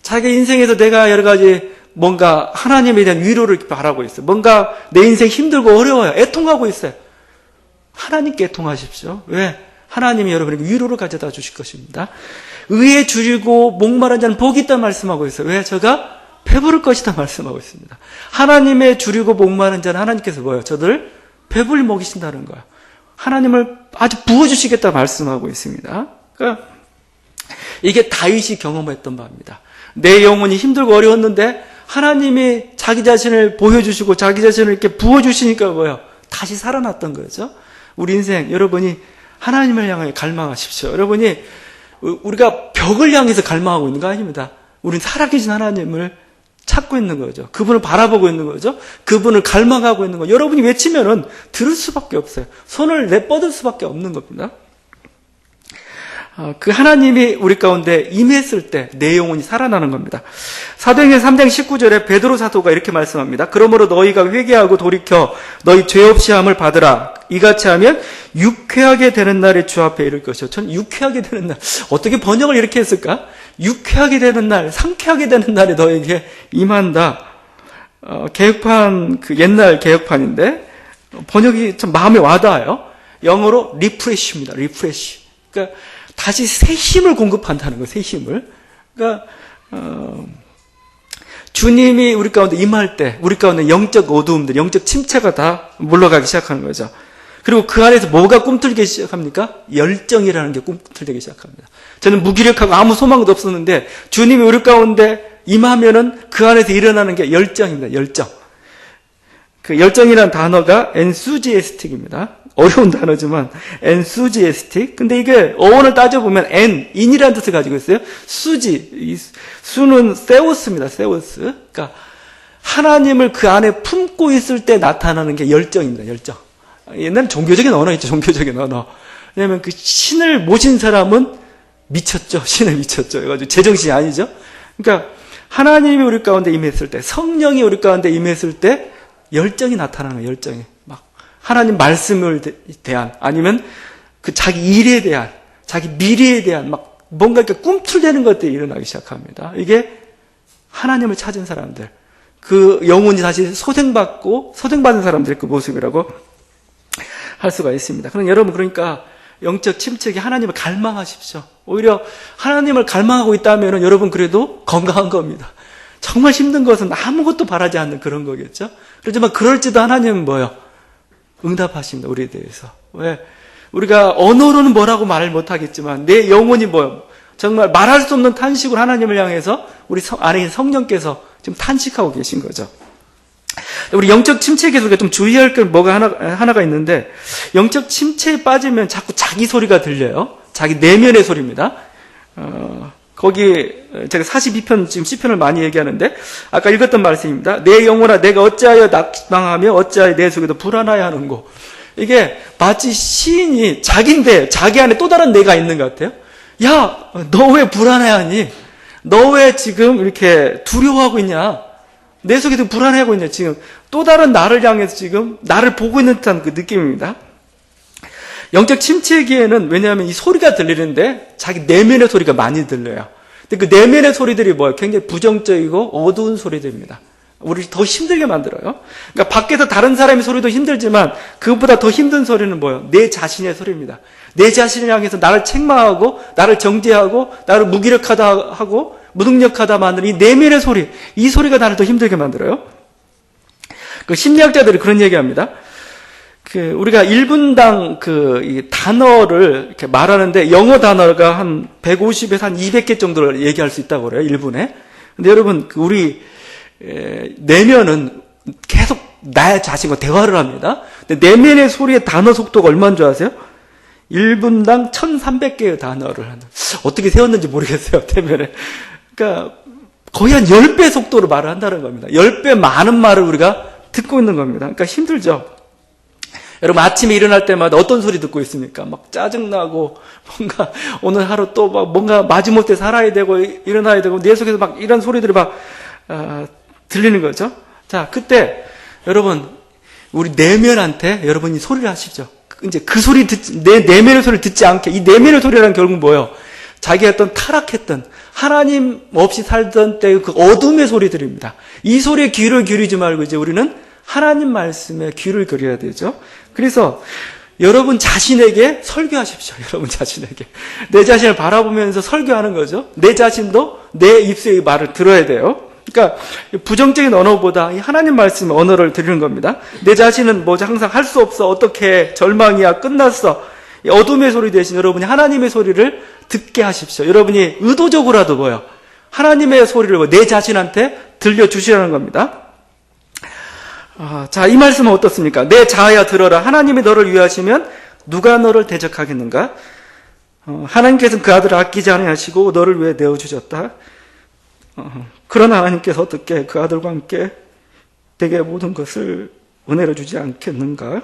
자기 인생에서 내가 여러 가지 뭔가 하나님에 대한 위로를 바라고 있어요. 뭔가 내 인생 힘들고 어려워요. 애통하고 있어요. 하나님께 애통하십시오. 왜? 하나님이 여러분에게 위로를 가져다 주실 것입니다. 의에 줄이고 목마른 자는 복이 있다 말씀하고 있어요. 왜? 제가 배부를 것이다 말씀하고 있습니다. 하나님의 줄이고 목마른 자는 하나님께서 뭐예요? 저들 배불리 먹이신다는 거예요. 하나님을 아주 부어주시겠다 말씀하고 있습니다. 그러니까 이게 다윗이 경험했던 바입니다. 내 영혼이 힘들고 어려웠는데 하나님이 자기 자신을 보여주시고 자기 자신을 이렇게 부어주시니까 뭐예요? 다시 살아났던 거죠. 우리 인생 여러분이 하나님을 향해 갈망하십시오. 여러분이 우리가 벽을 향해서 갈망하고 있는 거 아닙니다. 우리는 살아계신 하나님을 찾고 있는 거죠. 그분을 바라보고 있는 거죠. 그분을 갈망하고 있는 거죠. 여러분이 외치면은 들을 수밖에 없어요. 손을 내뻗을 수밖에 없는 겁니다. 그 하나님이 우리 가운데 임했을 때 내 영혼이 살아나는 겁니다. 사도행전 3장 19절에 베드로 사도가 이렇게 말씀합니다. 그러므로 너희가 회개하고 돌이켜 너희 죄 없이 함을 받으라. 이같이 하면 유쾌하게 되는 날에 주 앞에 이를 것이요. 저는 유쾌하게 되는 날. 어떻게 번역을 이렇게 했을까? 유쾌하게 되는 날, 상쾌하게 되는 날에 너에게 임한다. 개혁판, 옛날 개혁판인데, 번역이 참 마음에 와닿아요. 영어로 리프레쉬입니다. 리프레쉬. 그러니까, 다시 새 힘을 공급한다는 거예요. 새 힘을. 그러니까, 주님이 우리 가운데 임할 때, 우리 가운데 영적 어두움들, 영적 침체가 다 물러가기 시작하는 거죠. 그리고 그 안에서 뭐가 꿈틀기 시작합니까? 열정이라는 게 꿈틀기 시작합니다. 저는 무기력하고 아무 소망도 없었는데 주님이 우리 가운데 임하면은 그 안에서 일어나는 게 열정입니다. 열정. 그 열정이라는 단어가 enthusiastic입니다. 어려운 단어지만 enthusiastic. 근데 이게 어원을 따져보면 in이라는 뜻을 가지고 있어요. 수지. 수는 세우스입니다. 세우스. 그러니까 하나님을 그 안에 품고 있을 때 나타나는 게 열정입니다. 열정. 옛날엔 종교적인 언어였죠. 종교적인 언어. 왜냐하면 그 신을 모신 사람은 미쳤죠. 신을 미쳤죠. 그래가지고 제정신이 아니죠. 그러니까 하나님이 우리 가운데 임했을 때, 성령이 우리 가운데 임했을 때 열정이 나타나는 거예요. 열정이. 막 하나님 말씀을 대한, 아니면 그 자기 일에 대한, 자기 미래에 대한 막 뭔가 이렇게 꿈틀대는 것들이 일어나기 시작합니다. 이게 하나님을 찾은 사람들, 그 영혼이 다시 소생받은 사람들의 그 모습이라고 할 수가 있습니다. 그럼 여러분, 그러니까 영적 침체기 하나님을 갈망하십시오. 오히려 하나님을 갈망하고 있다면 여러분 그래도 건강한 겁니다. 정말 힘든 것은 아무것도 바라지 않는 그런 거겠죠. 그렇지만 그럴지도 하나님은 뭐예요? 응답하십니다. 우리에 대해서. 왜? 우리가 언어로는 뭐라고 말을 못하겠지만 내 영혼이 뭐예요? 정말 말할 수 없는 탄식으로 하나님을 향해서 우리 안에 있는 성령께서 지금 탄식하고 계신 거죠. 우리 영적 침체에 계속 좀 주의할 게 뭐가 하나가 있는데, 영적 침체에 빠지면 자꾸 자기 소리가 들려요. 자기 내면의 소리입니다. 거기 제가 42편 지금 시편을 많이 얘기하는데 아까 읽었던 말씀입니다. 내 영혼아 내가 어찌하여 낙망하며 어찌하여 내 속에도 불안하여 하는고. 이게 마치 시인이 자기인데 자기 안에 또 다른 내가 있는 것 같아요. 야, 너 왜 불안해하니? 너 왜 지금 이렇게 두려워하고 있냐? 내 속에도 불안해하고 있냐? 지금 또 다른 나를 향해서 지금 나를 보고 있는 듯한 그 느낌입니다. 영적 침체기에는 왜냐하면 이 소리가 들리는데 자기 내면의 소리가 많이 들려요. 근데 그 내면의 소리들이 뭐예요? 굉장히 부정적이고 어두운 소리들입니다. 우리를 더 힘들게 만들어요. 그러니까 밖에서 다른 사람의 소리도 힘들지만 그것보다 더 힘든 소리는 뭐예요? 내 자신의 소리입니다. 내 자신을 향해서 나를 책망하고 나를 정죄하고 나를 무기력하다 하고 무능력하다 만드는 이 내면의 소리, 이 소리가 나를 더 힘들게 만들어요. 그 심리학자들이 그런 얘기합니다. 우리가 1분당 이 단어를 이렇게 말하는데 영어 단어가 한 150에서 한 200개 정도를 얘기할 수 있다고 그래요. 1분에. 근데 여러분, 우리 내면은 계속 나의 자신과 대화를 합니다. 근데 내면의 소리의 단어 속도가 얼마인 줄 아세요? 1분당 1300개의 단어를 어떻게 세웠는지 모르겠어요. 대면에. 그러니까 거의 한 10배 속도로 말을 한다는 겁니다. 10배 많은 말을 우리가 듣고 있는 겁니다. 그러니까 힘들죠. 여러분 아침에 일어날 때마다 어떤 소리 듣고 있습니까? 막 짜증나고 뭔가 오늘 하루 또 막 뭔가 마지못해 살아야 되고 일어나야 되고 내 속에서 막 이런 소리들이 막 들리는 거죠. 자, 그때 여러분 우리 내면한테 여러분이 소리를 하시죠. 이제 그 소리 내 내면의 소리를 듣지 않게, 이 내면의 소리라는 결국은 뭐예요? 자기가 어떤 타락했던 하나님 없이 살던 때의 그 어둠의 소리들입니다. 이 소리에 귀를 기울이지 말고 이제 우리는 하나님 말씀에 귀를 기울여야 되죠. 그래서 여러분 자신에게 설교하십시오. 여러분 자신에게. 내 자신을 바라보면서 설교하는 거죠. 내 자신도 내 입술의 말을 들어야 돼요. 그러니까 부정적인 언어보다 이 하나님 말씀의 언어를 드리는 겁니다. 내 자신은 뭐 항상 할 수 없어. 어떻게 절망이야. 끝났어. 어둠의 소리 대신 여러분이 하나님의 소리를 듣게 하십시오. 여러분이 의도적으로라도 뭐요? 하나님의 소리를 내 자신한테 들려주시라는 겁니다. 자, 이 말씀은 어떻습니까? 내 자아야 들어라. 하나님이 너를 위하시면 누가 너를 대적하겠는가? 하나님께서는 그 아들을 아끼지 아니하시고 너를 위해 내어주셨다. 그러나 하나님께서 어떻게 그 아들과 함께 내게 모든 것을 은혜로 주지 않겠는가?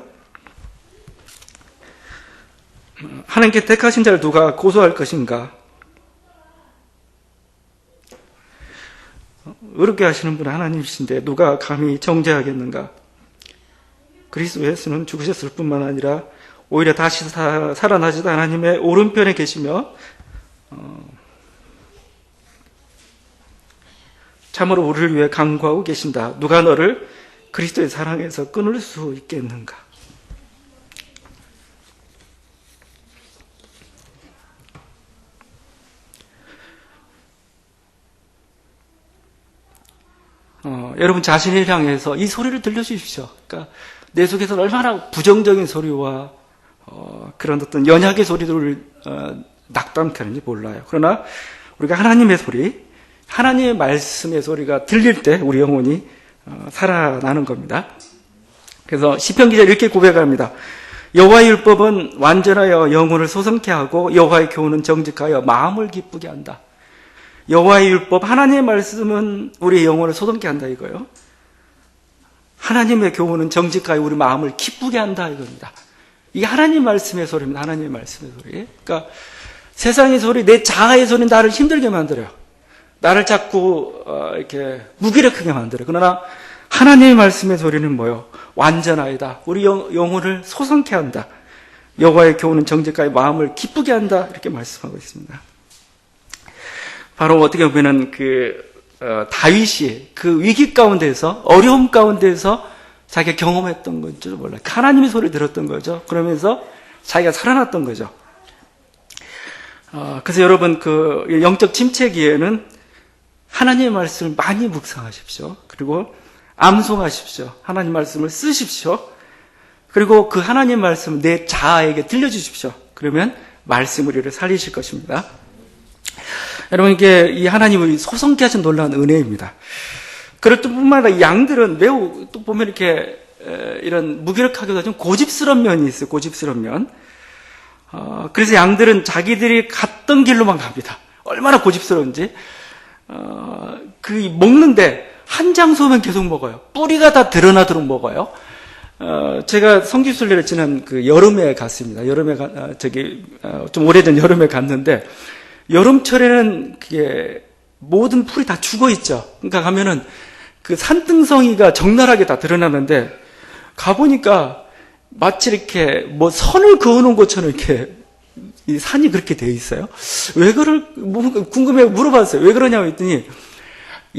하나님께 택하신 자를 누가 고소할 것인가? 의롭게 하시는 분은 하나님이신데 누가 감히 정죄하겠는가? 그리스도 예수는 죽으셨을 뿐만 아니라 오히려 다시 살아나시다 하나님의 오른편에 계시며 참으로 우리를 위해 간구하고 계신다. 누가 너를 그리스도의 사랑에서 끊을 수 있겠는가? 여러분 자신을 향해서 이 소리를 들려주십시오. 그러니까 내 속에서 얼마나 부정적인 소리와 그런 어떤 연약의 소리들을 낙담케 하는지 몰라요. 그러나 우리가 하나님의 소리, 하나님의 말씀의 소리가 들릴 때 우리 영혼이 살아나는 겁니다. 그래서 시편 기자 이렇게 고백합니다. 여호와의 율법은 완전하여 영혼을 소성케 하고 여호와의 교훈은 정직하여 마음을 기쁘게 한다. 여호와의 율법, 하나님의 말씀은 우리의 영혼을 소동케 한다 이거예요. 하나님의 교훈은 정직하여 우리 마음을 기쁘게 한다 이겁니다. 이게 하나님 말씀의 소리입니다. 하나님의 말씀의 소리. 그러니까 세상의 소리, 내 자아의 소리는 나를 힘들게 만들어요. 나를 자꾸 이렇게 무기력하게 만들어요. 그러나 하나님의 말씀의 소리는 뭐예요? 완전하이다. 우리 영혼을 소성케 한다. 여호와의 교훈은 정직하여 마음을 기쁘게 한다. 이렇게 말씀하고 있습니다. 바로 어떻게 보면은 다윗이 그 위기 가운데서, 어려움 가운데서 자기가 경험했던 건지도 몰라요. 하나님의 소리를 들었던 거죠. 그러면서 자기가 살아났던 거죠. 그래서 여러분 그 영적 침체기에는 하나님의 말씀을 많이 묵상하십시오. 그리고 암송하십시오. 하나님 말씀을 쓰십시오. 그리고 그 하나님 말씀을 내 자아에게 들려주십시오. 그러면 말씀 우리를 살리실 것입니다. 여러분 이게 이 하나님의 소성케 하신 놀라운 은혜입니다. 그럴 뿐만 아니라 양들은 매우 또 보면 이렇게 이런 무기력하기도 좀 고집스러운 면이 있어요. 고집스러운 면. 그래서 양들은 자기들이 갔던 길로만 갑니다. 얼마나 고집스러운지. 먹는데 한 장소면 계속 먹어요. 뿌리가 다 드러나도록 먹어요. 제가 성지순례를 지난 그 여름에 갔습니다. 여름에 좀 오래전 여름에 갔는데 여름철에는 그게 모든 풀이 다 죽어 있죠. 그러니까 가면은 그 산등성이가 적나라하게 다 드러나는데 가보니까 마치 이렇게 뭐 선을 그어놓은 것처럼 이렇게 이 산이 그렇게 되어 있어요. 왜 궁금해 물어봤어요. 왜 그러냐고 했더니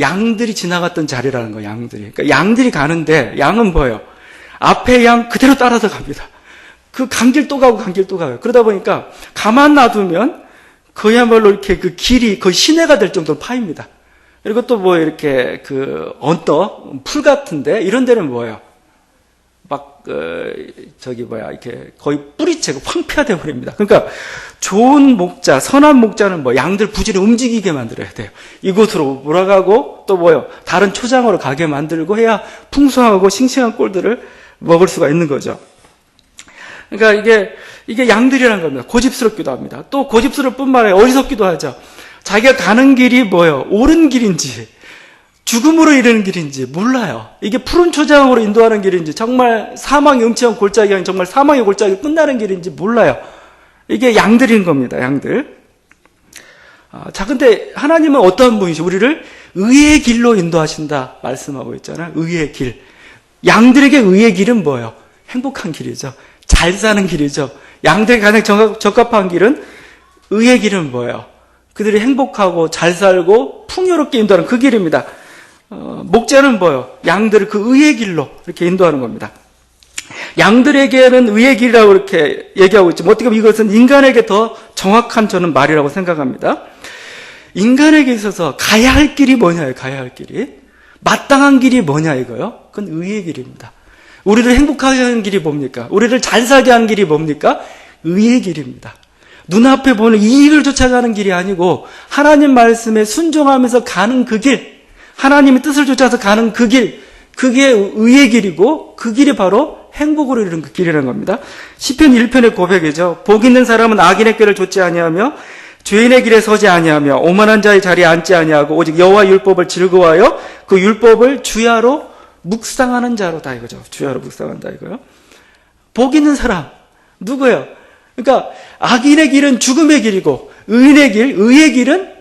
양들이 지나갔던 자리라는 거예요. 양들이. 그러니까 양들이 가는데 양은 뭐예요? 앞에 양 그대로 따라서 갑니다. 그 간 길 또 가고 간 길 또 가요. 그러다 보니까 가만 놔두면 그야말로 이렇게 그 길이 거의 시내가 될 정도로 파입니다. 그리고 또 뭐 이렇게 그 언덕, 풀 같은데 이런 데는 뭐예요? 막 이렇게 거의 뿌리채고 황폐화되어 버립니다. 그러니까 좋은 목자, 선한 목자는 뭐 양들 부지를 움직이게 만들어야 돼요. 이곳으로 몰아가고 또 뭐요? 다른 초장으로 가게 만들고 해야 풍성하고 싱싱한 꼴들을 먹을 수가 있는 거죠. 그러니까 이게 양들이라는 겁니다. 고집스럽기도 합니다. 또 고집스러울 뿐만 아니라 어리석기도 하죠. 자기가 가는 길이 뭐예요? 옳은 길인지, 죽음으로 이르는 길인지 몰라요. 이게 푸른 초장으로 인도하는 길인지, 정말 사망의 음침한 골짜기 아닌 정말 사망의 골짜기 끝나는 길인지 몰라요. 이게 양들인 겁니다. 양들. 자, 근데 하나님은 어떤 분이시죠? 우리를 의의 길로 인도하신다 말씀하고 있잖아요. 의의 길. 양들에게 의의 길은 뭐예요? 행복한 길이죠. 잘 사는 길이죠. 양들에게 가장 적합한 길은, 의의 길은 뭐예요? 그들이 행복하고 잘 살고 풍요롭게 인도하는 그 길입니다. 목자는 뭐예요? 양들을 그 의의 길로 이렇게 인도하는 겁니다. 양들에게는 의의 길이라고 이렇게 얘기하고 있지만 어떻게 보면 이것은 인간에게 더 정확한 저는 말이라고 생각합니다. 인간에게 있어서 가야 할 길이 뭐냐요? 가야 할 길이. 마땅한 길이 뭐냐 이거요? 그건 의의 길입니다. 우리를 행복하게 하는 길이 뭡니까? 우리를 잘 살게 하는 길이 뭡니까? 의의 길입니다. 눈앞에 보는 이익을 쫓아가는 길이 아니고 하나님 말씀에 순종하면서 가는 그 길, 하나님의 뜻을 쫓아서 가는 그 길, 그게 의의 길이고 그 길이 바로 행복으로 이르는 그 길이라는 겁니다. 시편 1편의 고백이죠. 복 있는 사람은 악인의 길을 좇지 아니하며 죄인의 길에 서지 아니하며 오만한 자의 자리에 앉지 아니하고 오직 여호와의 율법을 즐거워하여 그 율법을 주야로 묵상하는 자로다 이거죠. 주야로 묵상한다 이거요. 복 있는 사람 누구예요? 그러니까 악인의 길은 죽음의 길이고 의인의 길, 의의 길은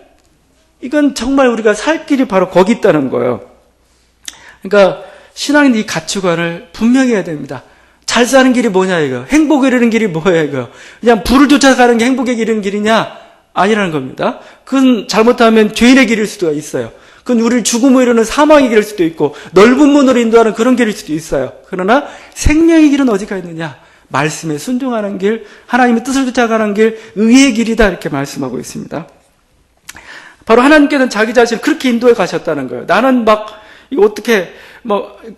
이건 정말 우리가 살 길이 바로 거기 있다는 거예요. 그러니까 신앙인 이 가치관을 분명히 해야 됩니다. 잘 사는 길이 뭐냐 이거. 행복에 이르는 길이 뭐야 이거. 그냥 부를 쫓아가는 게 행복에 이르는 길이냐? 아니라는 겁니다. 그건 잘못하면 죄인의 길일 수도 있어요. 그건 우리를 죽음으로 이르는 사망의 길일 수도 있고 넓은 문으로 인도하는 그런 길일 수도 있어요. 그러나 생명의 길은 어디가 있느냐? 말씀에 순종하는 길, 하나님의 뜻을 쫓아가는 길, 의의 길이다 이렇게 말씀하고 있습니다. 바로 하나님께서는 자기 자신을 그렇게 인도해 가셨다는 거예요. 나는 막 이거 어떻게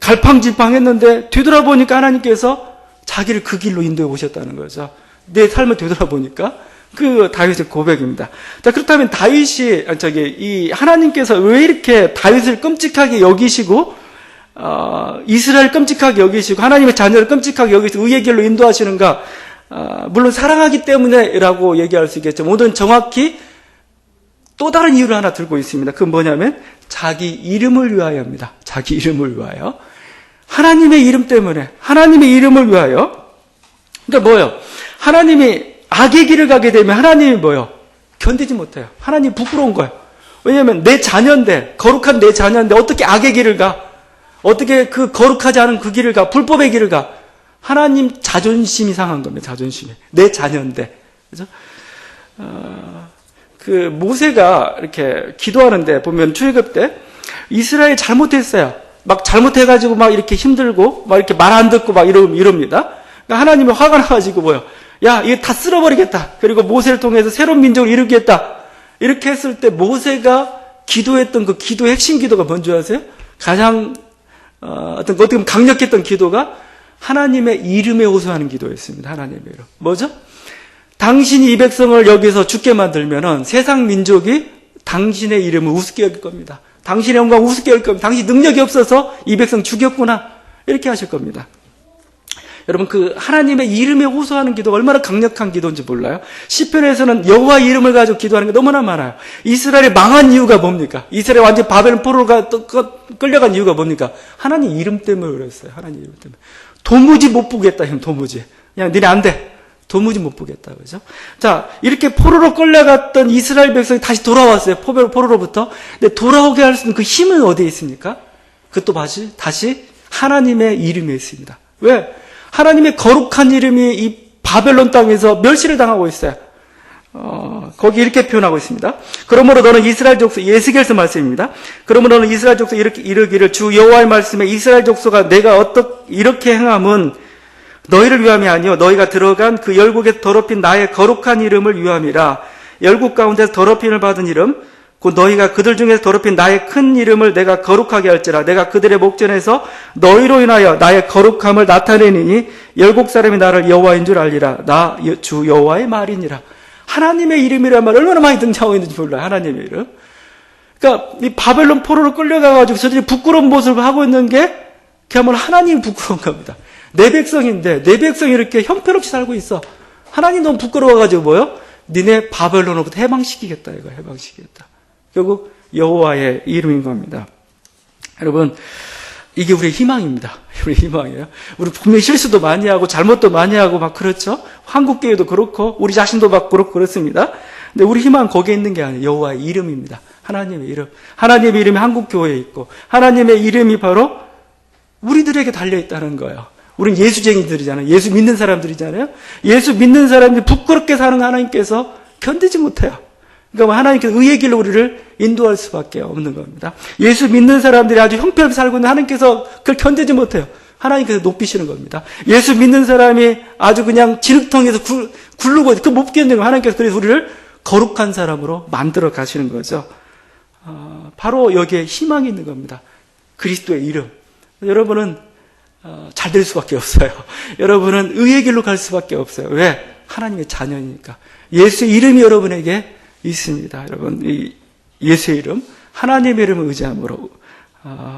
갈팡질팡했는데 뒤돌아보니까 하나님께서 자기를 그 길로 인도해 오셨다는 거죠. 내 삶을 되돌아보니까 그 다윗의 고백입니다. 자, 그렇다면 다윗이 이 하나님께서 왜 이렇게 다윗을 끔찍하게 여기시고 이스라엘 끔찍하게 여기시고 하나님의 자녀를 끔찍하게 여기시고 의의 길로 인도하시는가? 물론 사랑하기 때문에라고 얘기할 수 있겠죠. 오늘은 정확히 또 다른 이유를 하나 들고 있습니다. 그건 뭐냐면 자기 이름을 위하여입니다. 자기 이름을 위하여. 하나님의 이름 때문에, 하나님의 이름을 위하여. 그러니까 뭐예요? 하나님이 악의 길을 가게 되면 하나님이 뭐예요? 견디지 못해요. 하나님이 부끄러운 거예요. 왜냐하면 내 자녀인데, 거룩한 내 자녀인데 어떻게 악의 길을 가? 어떻게 그 거룩하지 않은 그 길을 가? 불법의 길을 가? 하나님 자존심이 상한 겁니다. 자존심이. 내 자녀인데. 그죠? 그 모세가 이렇게 기도하는데 보면 출애굽 때 이스라엘 잘못했어요. 막 잘못해가지고 막 이렇게 힘들고 막 이렇게 말 안 듣고 막 이럽니다. 그러니까 하나님이 화가 나가지고 뭐요? 야, 이거 다 쓸어버리겠다. 그리고 모세를 통해서 새로운 민족을 이루겠다. 이렇게 했을 때 모세가 기도했던 그 기도의 핵심 기도가 뭔지 아세요? 가장 어떻게 보면 강력했던 기도가 하나님의 이름에 호소하는 기도였습니다. 하나님의 이름. 뭐죠? 당신이 이 백성을 여기서 죽게 만들면은 세상 민족이 당신의 이름을 우습게 여길 겁니다. 당신의 영광 우습게 여길 겁니다. 당신 능력이 없어서 이 백성 죽였구나. 이렇게 하실 겁니다. 여러분 그 하나님의 이름에 호소하는 기도가 얼마나 강력한 기도인지 몰라요? 시편에서는 여호와의 이름을 가지고 기도하는 게 너무나 많아요. 이스라엘이 망한 이유가 뭡니까? 이스라엘 완전히 바벨론 포로로 끌려간 이유가 뭡니까? 하나님 이름 때문에 그랬어요. 하나님 이름 때문에. 도무지 못 보겠다 형 도무지. 그냥 니네 안 돼. 도무지 못 보겠다. 그죠? 자, 이렇게 포로로 끌려갔던 이스라엘 백성이 다시 돌아왔어요. 포로로부터. 근데 돌아오게 할 수 있는 그 힘은 어디에 있습니까? 그것도 다시 하나님의 이름에 있습니다. 왜? 하나님의 거룩한 이름이 이 바벨론 땅에서 멸시를 당하고 있어요. 거기 이렇게 표현하고 있습니다. 그러므로 너는 이스라엘 족속, 예스겔서 말씀입니다. 그러므로 너는 이스라엘 족속 이렇게 이르기를 주 여호와의 말씀에 이스라엘 족속아 내가 이렇게 행함은 너희를 위함이 아니요 너희가 들어간 그 열국에서 더럽힌 나의 거룩한 이름을 위함이라. 열국 가운데서 더럽힘을 받은 이름 곧 너희가 그들 중에서 더럽힌 나의 큰 이름을 내가 거룩하게 할지라. 내가 그들의 목전에서 너희로 인하여 나의 거룩함을 나타내니니 열국 사람이 나를 여호와인 줄 알리라. 나 주 여호와의 말이니라. 하나님의 이름이란 말 얼마나 많이 등장하고 있는지 몰라요. 하나님의 이름. 그러니까 이 바벨론 포로로 끌려가가지고 저들이 부끄러운 모습을 하고 있는 게 그야말로 하나님이 부끄러운 겁니다. 내 백성인데 내 백성이 이렇게 형편없이 살고 있어. 하나님 너무 부끄러워가지고 뭐요? 니네 바벨론으로부터 해방시키겠다. 이거 해방시키겠다. 결국 여호와의 이름인 겁니다. 여러분, 이게 우리의 희망입니다. 우리 희망이에요. 우리 분명히 실수도 많이 하고 잘못도 많이 하고 막 그렇죠. 한국교회도 그렇고 우리 자신도 막 그렇고 그렇습니다. 근데 우리 희망은 거기에 있는 게 아니에요. 여호와의 이름입니다. 하나님의 이름. 하나님의 이름이 한국교회에 있고 하나님의 이름이 바로 우리들에게 달려있다는 거예요. 우리는 예수쟁이들이잖아요. 예수 믿는 사람들이잖아요. 예수 믿는 사람들이 부끄럽게 사는 하나님께서 견디지 못해요. 그러니까 하나님께서 의의 길로 우리를 인도할 수밖에 없는 겁니다. 예수 믿는 사람들이 아주 형편없이 살고 있는 하나님께서 그걸 견디지 못해요. 하나님께서 높이시는 겁니다. 예수 믿는 사람이 아주 그냥 진흙탕에서 굴르고 그 못 견디는 거 하나님께서 그래서 우리를 거룩한 사람으로 만들어 가시는 거죠. 바로 여기에 희망이 있는 겁니다. 그리스도의 이름. 여러분은 잘 될 수밖에 없어요. 여러분은 의의 길로 갈 수밖에 없어요. 왜? 하나님의 자녀니까. 예수의 이름이 여러분에게 있습니다. 여러분, 이 예수의 이름, 하나님의 이름을 의지함으로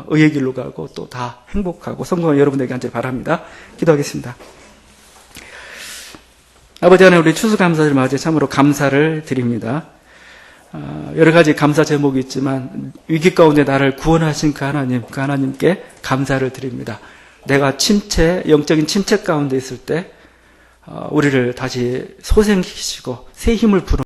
의의 길로 가고 또 다 행복하고 성공한 여러분에게 간절히 바랍니다. 기도하겠습니다. 아버지 하나님, 우리 추수감사를 맞이해 참으로 감사를 드립니다. 여러 가지 감사 제목이 있지만 위기 가운데 나를 구원하신 그 하나님께 감사를 드립니다. 내가 영적인 침체 가운데 있을 때 우리를 다시 소생시키시고 새 힘을 불어